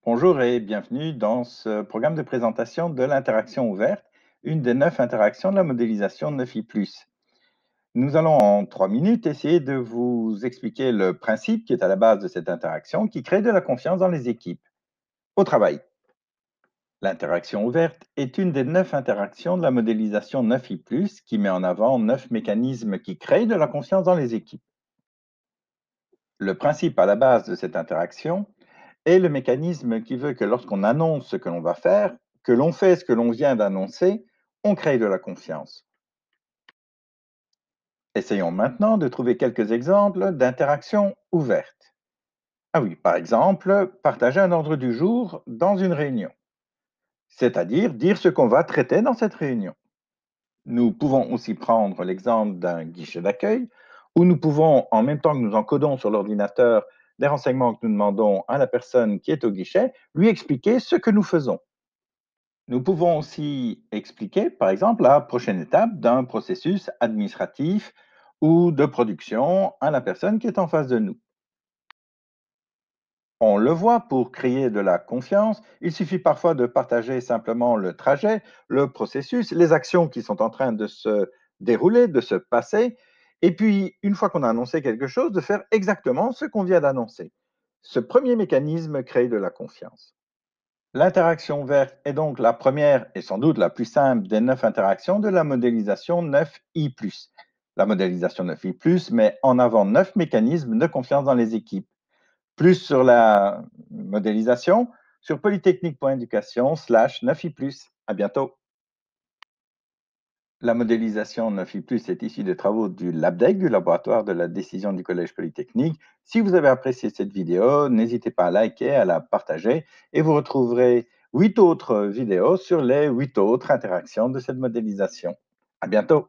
Bonjour et bienvenue dans ce programme de présentation de l'interaction ouverte, une des 9 interactions de la modélisation 9i+. Nous allons en 3 minutes essayer de vous expliquer le principe qui est à la base de cette interaction qui crée de la confiance dans les équipes. Au travail, l'interaction ouverte est une des 9 interactions de la modélisation 9i+, qui met en avant 9 mécanismes qui créent de la confiance dans les équipes. Le principe à la base de cette interaction est le mécanisme qui veut que lorsqu'on annonce ce que l'on va faire, que l'on fait ce que l'on vient d'annoncer, on crée de la confiance. Essayons maintenant de trouver quelques exemples d'interactions ouvertes. Ah oui, par exemple, partager un ordre du jour dans une réunion, c'est-à-dire dire ce qu'on va traiter dans cette réunion. Nous pouvons aussi prendre l'exemple d'un guichet d'accueil où nous pouvons, en même temps que nous encodons sur l'ordinateur des renseignements que nous demandons à la personne qui est au guichet, lui expliquer ce que nous faisons. Nous pouvons aussi expliquer, par exemple, la prochaine étape d'un processus administratif ou de production à la personne qui est en face de nous. On le voit, pour créer de la confiance, il suffit parfois de partager simplement le trajet, le processus, les actions qui sont en train de se dérouler, de se passer, et puis, une fois qu'on a annoncé quelque chose, de faire exactement ce qu'on vient d'annoncer. Ce premier mécanisme crée de la confiance. L'interaction verte est donc la première et sans doute la plus simple des 9 interactions de la modélisation 9i+. La modélisation 9i+, met en avant 9 mécanismes de confiance dans les équipes. Plus sur la modélisation, sur polytechnique.education/9i+. À bientôt. La modélisation 9i+, est issue des travaux du LabDEC, du laboratoire de la décision du Collège Polytechnique. Si vous avez apprécié cette vidéo, n'hésitez pas à liker, à la partager et vous retrouverez 8 autres vidéos sur les 8 autres interactions de cette modélisation. À bientôt.